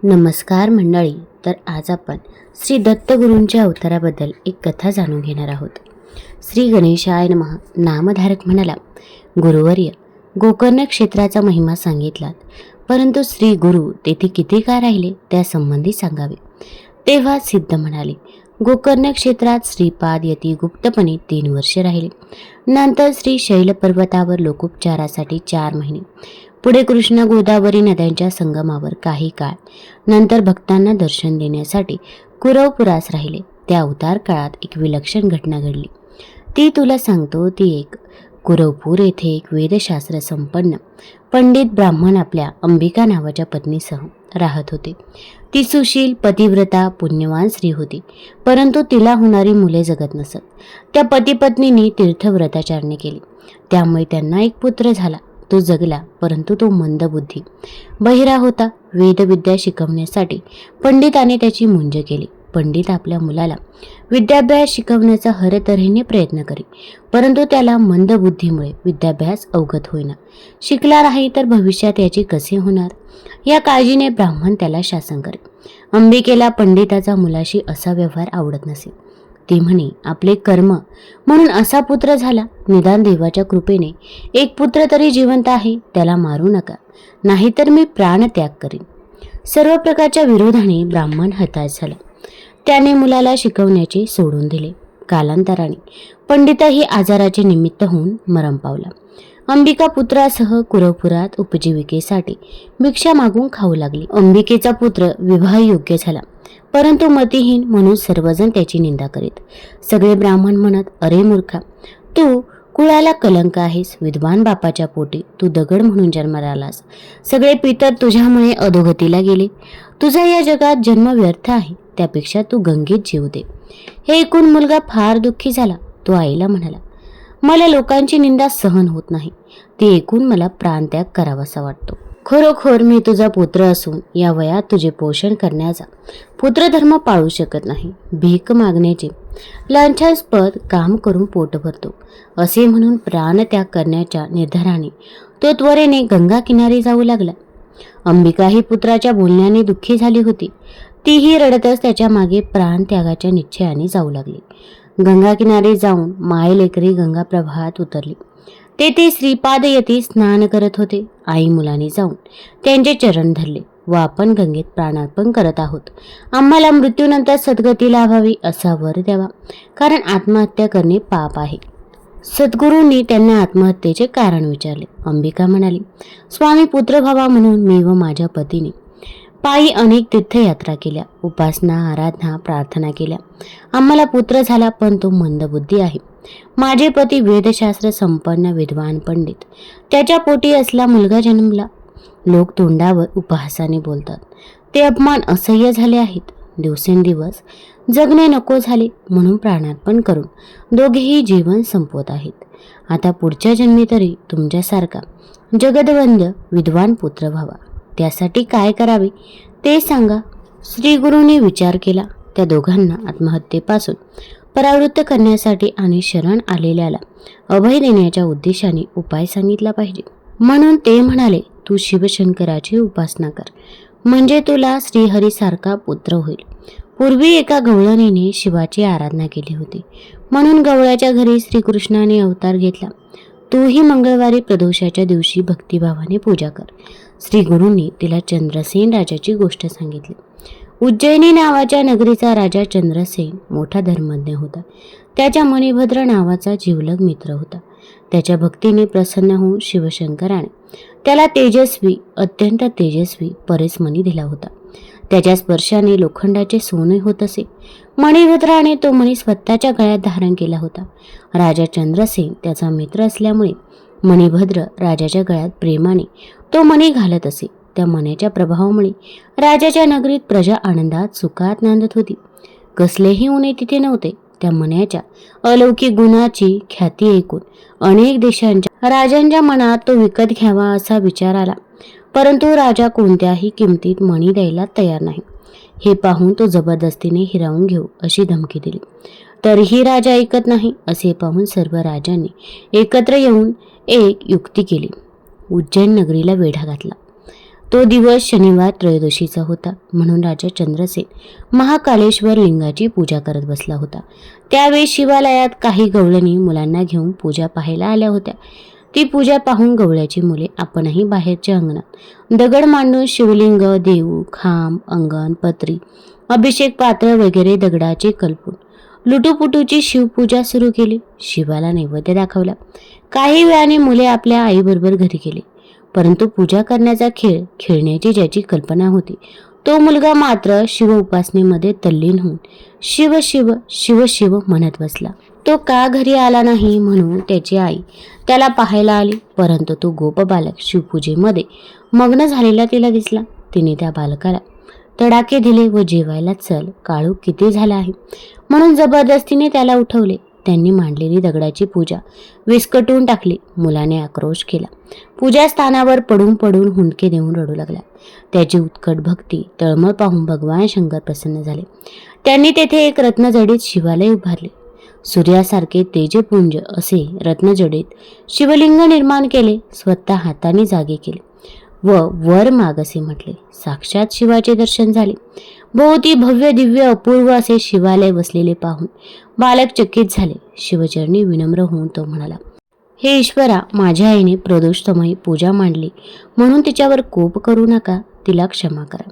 नमस्कार मंडळी. तर आज आपण श्री दत्तगुरूंच्या अवताराबद्दल एक कथा जाणून घेणार आहोत. श्री गणेशाय नमः. नामधारक म्हणाला, गुरुवर्य, गोकर्ण क्षेत्राचा महिमा सांगितलात, परंतु श्री गुरु तेथे किती काळ राहिले त्यासंबंधी सांगावे. तेव्हा सिद्ध म्हणाले, गोकर्ण क्षेत्रात श्रीपाद यती गुप्तपणे 3 वर्षे राहिले. नंतर श्री शैल पर्वतावर लोकोपचारासाठी 4 महिने, पुढे कृष्णा गोदावरी नद्यांच्या संगमावर काही काळ, नंतर भक्तांना दर्शन देण्यासाठी कुरवपुरास राहिले. त्या अवतार काळात एक विलक्षण घटना घडली, ती तुला सांगतो. ती एक कुरवपूर येथे एक वेदशास्त्र संपन्न पंडित ब्राह्मण आपल्या अंबिका नावाच्या पत्नीसह राहत होते. ती सुशील, पतिव्रता, पुण्यवान स्त्री होती, परंतु तिला होणारी मुले जगत नसत. त्या पतिपत्नींनी तीर्थव्रताचरणे केली, त्यामुळे त्यांना एक पुत्र झाला. तो जगला, परंतु तो मंदबुद्धी, बहिरा होता. वेदविद्या शिकवण्यासाठी पंडिताने त्याची मुंज केली. पंडित आपल्या मुलाला विद्याभ्यास शिकवण्याचा हर तऱ्हेने प्रयत्न करी, परंतु त्याला मंदबुद्धीमुळे विद्याभ्यास अवगत होईना. शिकला नाही तर भविष्यात याची कसे होणार, या काळजीने ब्राह्मण त्याला शासन करे. अंबिकेला पंडिताचा मुलाशी असा व्यवहार आवडत नसे. ती म्हणे, आपले कर्म म्हणून असा पुत्र झाला, निदान देवाच्या कृपेने एक पुत्र तरी जिवंत आहे, त्याला मारू नका, नाहीतर मी प्राणत्याग करीन. सर्व प्रकारच्या विरोधाने ब्राह्मण हताश झाला. त्याने मुलाला शिकवण्याचे सोडून दिले. कालांतराने पंडितही आजाराचे निमित्त होऊन मरण पावला. अंबिका पुत्रासह कुरवपुरात उपजीविकेसाठी भिक्षा मागून खाऊ लागली. अंबिकेचा पुत्र विवाहयोग्य झाला, परंतु मतिहीन म्हणून सर्वजण त्याची निंदा करीत. सगळे ब्राह्मण म्हणत, अरे मूर्खा, तू कुळाला कलंक आहेस. विद्वान बापाच्या पोटी तू दगड म्हणून जन्माला आलास. सगळे पितर तुझ्यामुळे अधोगतीला गेले. तुझा या जगात जन्म व्यर्थ आहे, त्यापेक्षा तू गंगेत जीव दे. हे ऐकून मुलगा फार दुःखी झाला. तो आईला म्हणाला, मला लोकांची निंदा सहन होत नाही. ती ऐकून मला प्राणत्याग करावासा वाटतो. खरोखर मी तुझा पुत्र असून या वयात तुझे पोषण करण्याचा पुत्रधर्म पाळू शकत नाही. भीक मागण्याचे लांछनास्पद काम करून पोट भरतो, असे म्हणून प्राणत्याग करण्याच्या निर्धाराने तो त्वरेने गंगा किनारी जाऊ लागला. अंबिका ही पुत्राच्या बोलण्याने दुःखी झाली होती. तीही रडतच त्याच्या मागे प्राणत्यागाच्या निश्चयाने जाऊ लागली. गंगा किनारी जाऊन मायलेकरी गंगा प्रवाहात उतरली. तेथे श्रीपाद यती स्नान करत होते. आई मुलाने जाऊन त्यांचे चरण धरले व आपण गंगेत प्राणार्पण करत आहोत. आम्हाला मृत्यूनंतर सद्गती लाभावी असा वर द्यावा, कारण आत्महत्या करणे पाप आहे. सद्गुरूंनी त्यांना आत्महत्येचे कारण विचारले. अंबिका म्हणाली, स्वामी, पुत्र व्हावा म्हणून मी व माझ्या पतीने पायी अनेक तीर्थयात्रा केल्या, उपासना, आराधना, प्रार्थना केल्या. आम्हाला पुत्र झाला, पण तो मंदबुद्धी आहे. माझे पती वेदशास्त्र संपन्न विद्वान पंडित, त्याच्या पोटी असला मुलगा जन्मला. लोक तोंडावर उपहासाने बोलतात, ते अपमान असह्य झाले आहेत. दिवसेंदिवस जगणे नको झाले, म्हणून प्राणार्पण करून दोघेही जीवन संपवत आहेत. आता पुढच्या जन्मी तरी तुमच्यासारखा जगदवंद विद्वान पुत्र व्हावा. त्यासाठी काय करावे ते सांगा. श्री गुरूंनी विचार केला. त्या दोघांना आत्महत्येपासून परावृत्त करण्यासाठी आणि शरण आलेल्याला अभय देण्याच्या उद्देशाने उपाय सांगितला पाहिजे. म्हणून ते म्हणाले, तू शिवशंकराची उपासना कर, म्हणजे तुला श्रीहरीसारखा पुत्र होईल. पूर्वी एका गवळणीने शिवाची आराधना केली होती, म्हणून गवळ्याच्या घरी श्रीकृष्णाने अवतार घेतला. तूही मंगळवारी प्रदोषाच्या दिवशी भक्तिभावाने पूजा कर. श्री गुरूंनी तिला चंद्रसेन राजाची गोष्ट सांगितली. उज्जैनी नावाच्या नगरीचा राजा चंद्रसेन मोठा धर्मज्ञ होता. त्याच्या मणिभद्र नावाचा जिवलग मित्र होता. त्याच्या भक्तीने प्रसन्न होऊन शिवशंकराने त्याला तेजस्वी, अत्यंत तेजस्वी परेशमणी दिला होता. त्याच्या स्पर्शाने लोखंडाचे सोने होत असे. मणिभद्राने तो मणी स्वतःच्या गळ्यात धारण केला होता. राजा चंद्रसेन त्याचा मित्र असल्यामुळे मणिभद्र राजाच्या गळ्यात प्रेमाने तो मणी घालत असे. त्या मण्याच्या प्रभावामुळे राजाच्या नगरीत प्रजा आनंदात सुखात नांदत होती. कसलेही उणे तिथे नव्हते. त्या मण्याच्या अलौकिक गुणाची ख्याती ऐकून अनेक देशांच्या राजांच्या मनात तो विकत घ्यावा असा विचार आला, परंतु राजा कोणत्याही किमतीत मणी द्यायला तयार नाही. हे पाहून तो जबरदस्तीने हिरावून घेऊ अशी धमकी दिली. तरीही राजा ऐकत नाही. असे पाहून सर्व राजांनी एकत्र येऊन एक युक्ती केली. उज्जैन नगरीला वेढा घातला. तो दिवस शनिवार त्रयोदशीचा होता, म्हणून राजा चंद्रसेन महाकालेश्वर लिंगाची पूजा करत बसला होता. त्यावेळी शिवालयात काही गवळणी मुलांना घेऊन पूजा पाहायला आल्या होत्या. ती पूजा पाहून गवळ्याची मुले आपणही बाहेरच्या अंगणात दगड मांडून शिवलिंग, देऊ, खांब, अंगण, पत्री, अभिषेक पात्र वगैरे दगडाचे कल्पून लुटूपुटूची शिवपूजा सुरू केली. शिवाला नैवेद्य दाखवला. काही वेळाने मुले आपल्या आईबरोबर घरी गेली. परंतु पूजा करण्याचा खेळ खेळण्याची ज्याची कल्पना होती, तो मुलगा मात्र शिव उपासनेमध्ये तल्लीन होऊन शिव शिव शिव शिव म्हणत बसला. तो का घरी आला नाही म्हणून त्याची आई त्याला पाहायला आली, परंतु तो गोप बालक शिवपूजेमध्ये मग्न झालेला तिला दिसला. तिने त्या बालकाला तडाखे दिले व जेवायला चल, काळू किती झाला आहे म्हणून जबरदस्तीने त्याला उठवले. त्यांनी मांडलेली दगडाची पूजा विस्कटून टाकली. मुलाने आक्रोश केला. पूजा स्थानावर पडून पडून हुंदके देऊन रडू लागला. त्याची उत्कट भक्ती तळमळ पाहून भगवान शंकर प्रसन्न झाले. त्यांनी तेथे एक रत्नजडीत शिवालय उभारले. सूर्यासारखे तेजपुंज असे रत्नजडीत शिवलिंग निर्माण केले. स्वतः हाताने जागे केले व वर माग असे म्हटले. साक्षात शिवाचे दर्शन झाले. भोवती भव्य दिव्य अपूर्व असे शिवालय बसलेले पाहून बालक चकित झाले. शिवचरणी विनम्र होऊन तो म्हणाला, हे ईश्वरा, माझ्या आईने प्रदोषसमयी पूजा मांडली म्हणून तिच्यावर कोप करू नका. तिला क्षमा करा.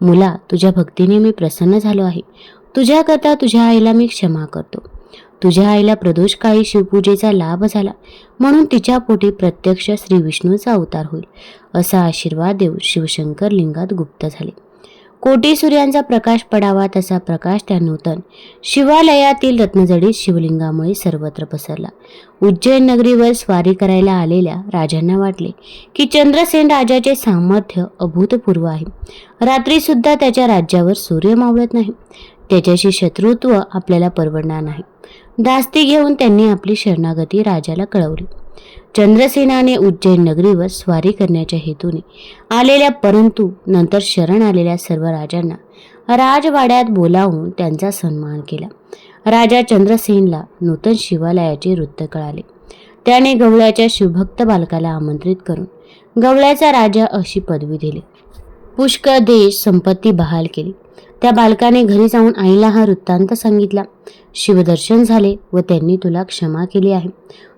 मुला, तुझ्या भक्तीने मी प्रसन्न झालो आहे. तुझ्याकरता तुझ्या आईला मी क्षमा करतो. तुझ्या आईला प्रदोष काळी शिवपूजेचा लाभ झाला म्हणून तिच्या पोटी प्रत्यक्ष श्री विष्णूचा अवतार होईल असा आशीर्वाद देऊन शिवशंकर लिंगात गुप्त झाले. कोटी सूर्यांचा प्रकाश पडावा तसा प्रकाश त्या नूतन शिवालयातील रत्नजडीत शिवलिंगामुळे सर्वत्र पसरला. उज्जैन नगरीवर स्वारी करायला आलेल्या राजांना वाटले की चंद्रसेन राजाचे सामर्थ्य अभूतपूर्व आहे. रात्री सुद्धा त्याच्या राज्यावर सूर्य मावळत नाही. त्याच्याशी शत्रुत्व आपल्याला परवडणार नाही. दास्ती घेऊन त्यांनी आपली शरणागती राजाला कळवली. चंद्रसेनाने उज्जैन नगरीवर स्वारी करण्याच्या हेतूने आलेल्या परंतु नंतर शरण आलेल्या सर्व राजांना राजवाड्यात बोलावून त्यांचा सन्मान केला. राजा चंद्रसेनला नूतन शिवालयाचे वृत्त कळाले. त्याने गवळ्याच्या शिवभक्त बालकाला आमंत्रित करून गवळ्याचा राजा अशी पदवी दिली. पुष्कळ देश संपत्ती बहाल केली. त्या बालकाने घरी जाऊन आईला हा वृत्तांत सांगितला. शिवदर्शन झाले व त्यांनी तुला क्षमा केली आहे.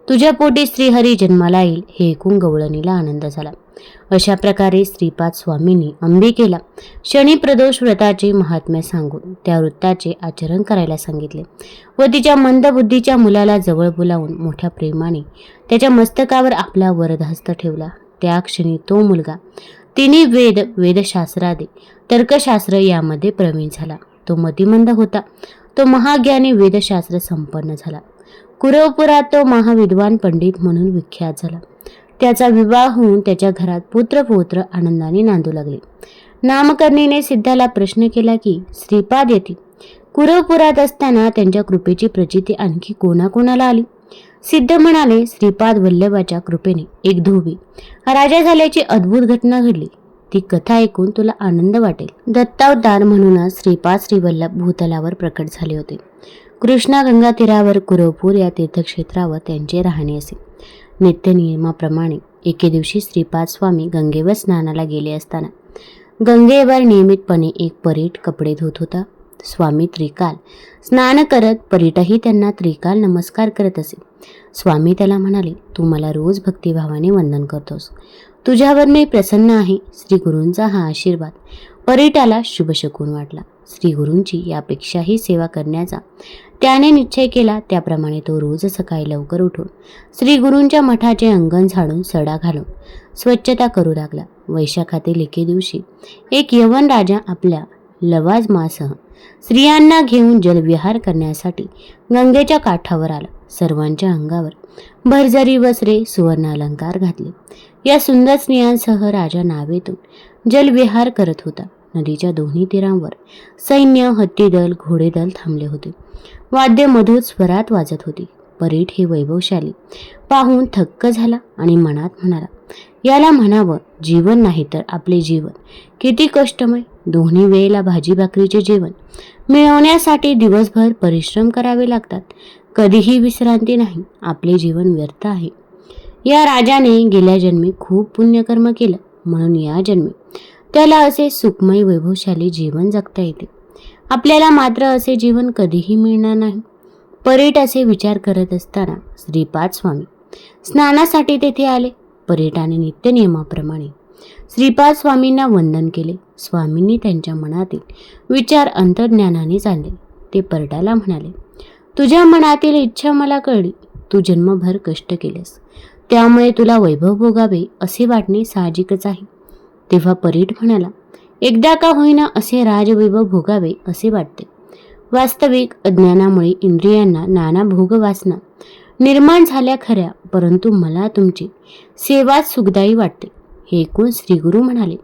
तुझ्या पोटी श्रीहरी जन्माला येईल हे ऐकून गवळणीला आनंद झाला. अशा प्रकारे श्रीपाद स्वामींनी अंबिकेला शनी प्रदोष व्रताचे महात्म्य सांगून त्या वृत्ताचे आचरण करायला सांगितले व तिच्या मंदबुद्धीच्या मुलाला जवळ बोलावून मोठ्या प्रेमाने त्याच्या मस्तकावर आपला वरदहस्त ठेवला. त्या क्षणी तो मुलगा तिन्ही वेदशास्त्रादे तर्कशास्त्र यामध्ये प्रवीण झाला. तो मतिमंद होता. तो महाज्ञानी वेदशास्त्र संपन्न झाला. कुरवपुरात तो महाविद्वान पंडित म्हणून विख्यात झाला. त्याचा विवाह होऊन त्याच्या घरात पुत्र आनंदाने नांदू लागले. नामकर्णीने सिद्धाला प्रश्न केला की श्रीपाद येथे कुरवपुरात असताना त्यांच्या कृपेची प्रचिती आणखी कोणाकोणाला आली. सिद्ध म्हणाले, श्रीपाद वल्लभाच्या कृपेने एक धोबी राजा झाल्याची अद्भुत घटना घडली. ती कथा ऐकून तुला आनंद वाटेल. दत्तावतार म्हणूनच श्रीपाद श्रीवल्लभ भूतलावर प्रकट झाले होते. कृष्णा गंगा तीरावर कुरवपूर या तीर्थक्षेत्रावर त्यांचे राहणे असे. नित्य नियमाप्रमाणे एके दिवशी श्रीपाद स्वामी गंगेवर स्नानाला गेले असताना गंगेवर नियमितपणे एक परीट कपडे धुत होता. स्वामी त्रिकाल स्नान करत परीटही त्यांना त्रिकाल नमस्कार करत असे. स्वामी त्याला म्हणाले, तू मला रोज भक्तिभावाने वंदन करतोस. तुझ्यावर मी प्रसन्न आहे. श्री गुरूंचा हा आशीर्वाद परीटाला शुभ शकून वाटला. श्री गुरूंची यापेक्षाही सेवा करण्याचा त्याने निश्चय केला. त्याप्रमाणे तो रोज सकाळी लवकर उठून श्री गुरूंच्या मठाचे अंगण झाडून सडा घालून स्वच्छता करू लागला. वैशाखातील एके दिवशी एक यवन राजा आपल्या लवाजमासह स्त्रियांना घेऊन जलविहार करण्यासाठी गंगेच्या काठावर आला. सर्वांच्या अंगावर भरजरी वस्त्रे, सुवर्ण अलंकार घातले. या सुंदर स्त्रियांसह राजा नावेतून जलविहार करत होता. नदीच्या दोन्ही तीरांवर सैन्य, हत्तीदल, घोडेदल थांबले होते. वाद्य मधुर स्वरात वाजत होती. परीट हे वैभवशाली पाहून थक्क झाला आणि मनात म्हणाला, याला म्हणावं जीवन नाही तर आपले जीवन किती कष्टमय. दोन्ही वेळेला भाजी भाकरीचे जेवण मिळवण्यासाठी दिवसभर परिश्रम करावे लागतात. कधीही विश्रांती नाही. आपले जीवन व्यर्थ आहे. या राजाने गेल्या जन्मी खूप पुण्यकर्म केलं म्हणून या जन्मी त्याला असे सुखमय वैभवशाली जीवन जगता येते. आपल्याला मात्र असे जीवन कधीही मिळणार नाही. परीट असे विचार करत असताना श्रीपाद स्वामी स्नानासाठी तेथे आले. परीटाने नित्यनियमाप्रमाणे श्रीपाद स्वामींना वंदन केले. स्वामींनी त्यांच्या मनातील विचार अंतर्ज्ञानाने जाणले. ते परीटाला म्हणाले, तुझ्या मनातील इच्छा मला कळली. तू जन्मभर कष्ट केलेस, त्यामुळे तुला वैभव भोगावे असे वाटणे साहजिकच आहे. तेव्हा परीट म्हणाला, एकदा का होईना असे राजवैभव भोगावे असे वाटते. वास्तविक अज्ञानामुळे इंद्रियांना नाना भोगवासना निर्माण झाल्या खऱ्या, परंतु मला तुमची सेवाच सुखदायी वाटते. हे ऐकून श्रीगुरु म्हणाले,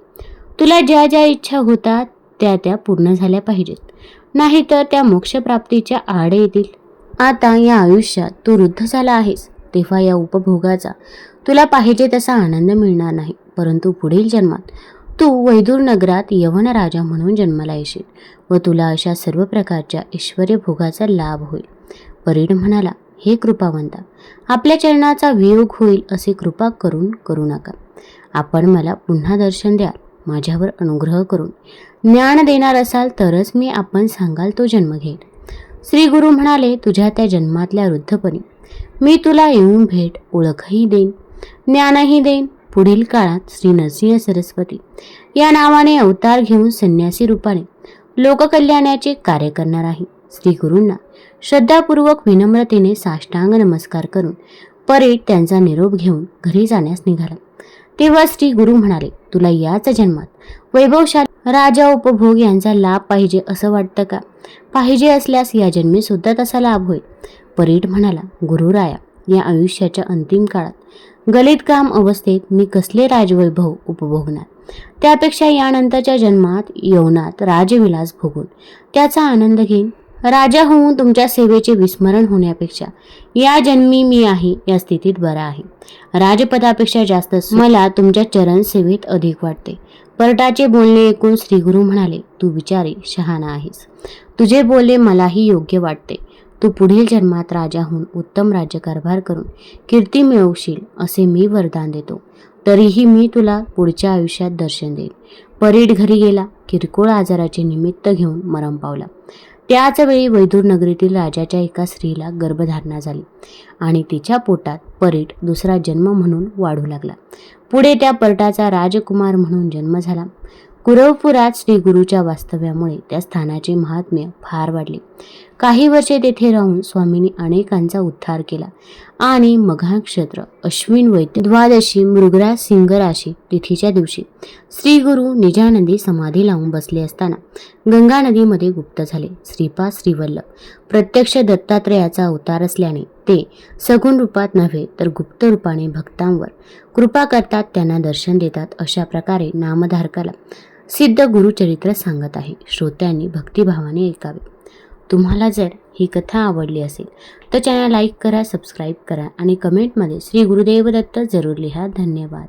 तुला ज्या ज्या इच्छा होतात त्या त्या पूर्ण झाल्या पाहिजेत, नाहीतर त्या मोक्षप्राप्तीच्या आड येतील. आता या आयुष्यात तू वृद्ध झाला आहेस, तेव्हा या उपभोगाचा तुला पाहिजे तसा आनंद मिळणार नाही. परंतु पुढील जन्मात तू वैदूर नगरात यवन राजा म्हणून जन्माला येशील व तुला अशा सर्व प्रकारच्या ऐश्वर्य भोगाचा लाभ होईल. परीड म्हणाला, हे कृपावंता, आपल्या चरणाचा वियोग होईल असे कृपा करू नका. आपण मला पुन्हा दर्शन द्याल. माझ्यावर अनुग्रह करून ज्ञान देणार असाल तरच मी आपण सांगाल तो जन्म घेईल. श्री गुरु म्हणाले, तुझ्या त्या जन्मातल्या वृद्धपणी मी तुला येऊन भेट, ओळखही देईन, ज्ञानही देईन. पुढील काळात श्री नरसिंह सरस्वती या नावाने अवतार घेऊन संन्यासी रूपाने लोककल्याणाचे कार्य करणार आहे. श्री गुरूंना श्रद्धापूर्वक विनम्रतेने साष्टांग नमस्कार करून परीट त्यांचा निरोप घेऊन घरी जाण्यास निघाला. तेव्हा श्री गुरु म्हणाले, तुला याच जन्मात वैभवशाली राजा उपभोग यांचा लाभ पाहिजे असं वाटतं का? पाहिजे असल्यास या जन्मी सुद्धा तसा लाभ होईल. परीट म्हणाला, गुरुराया, या आयुष्याच्या अंतिम काळात गलित काम अवस्थेत मी कसले राजवैभव उपभोगणार? त्यापेक्षा यानंतरच्या जन्मात यवनात राजविलास भोगून त्याचा आनंद घेईन. राजा होऊन तुमच्या सेवेचे विस्मरण होण्यापेक्षा या जन्मी मी आहे या स्थितीत बरा आहे. राजपदापेक्षा जास्त मला तुमच्या चरण सेवेत अधिक वाटते. परीटाचे बोलणे ऐकून श्रीगुरु म्हणाले, तू बिचारी शहाणा आहेस. तुझे बोलणे मलाही योग्य वाटते. तू पुढील जन्मात राजा होऊन उत्तम राज्यकारभार करून कीर्ती मिळवशील असे मी वरदान देतो. तरीही मी तुला पुढच्या आयुष्यात दर्शन देईन. परीट घरी गेला. किरकोळ आजाराचे निमित्त घेऊन मरण पावला. त्याच वेळी वैदूर नगरीतील राजाच्या एका स्त्रीला गर्भधारणा झाली आणि तिच्या पोटात परीट दुसरा जन्म म्हणून वाढू लागला. पुढे त्या परीटाचा राजकुमार म्हणून जन्म झाला. कुरवपुरात श्री गुरुच्या वास्तव्यामुळे त्या स्थानाचे महात्म्य फार वाढले. काही वर्षे तेथे राहून स्वामींनी अनेकांचा उद्धार केला आणि मघानक्षत्र अश्विन वैद्य द्वादशी मृगराज सिंह राशी तिथीच्या दिवशी श्री गुरु निजानंदी समाधी लावून बसले असताना गंगा नदीमध्ये गुप्त झाले. श्रीपाद श्रीवल्लभ प्रत्यक्ष दत्तात्रेयाचा अवतार असल्याने ते सगुण रूपात नव्हे तर गुप्त रूपाने भक्तांवर कृपा करतात, त्यांना दर्शन देतात. अशा प्रकारे नामधारकाला सिद्ध गुरुचरित्र सांगत आहे. श्रोत्यांनी भक्तिभावाने ऐकावे. तुम्हाला जर ही कथा आवडली असेल तर चॅनल लाईक करा, सबस्क्राईब करा आणि कमेंटमध्ये श्री गुरुदेव दत्त जरूर लिहा. धन्यवाद.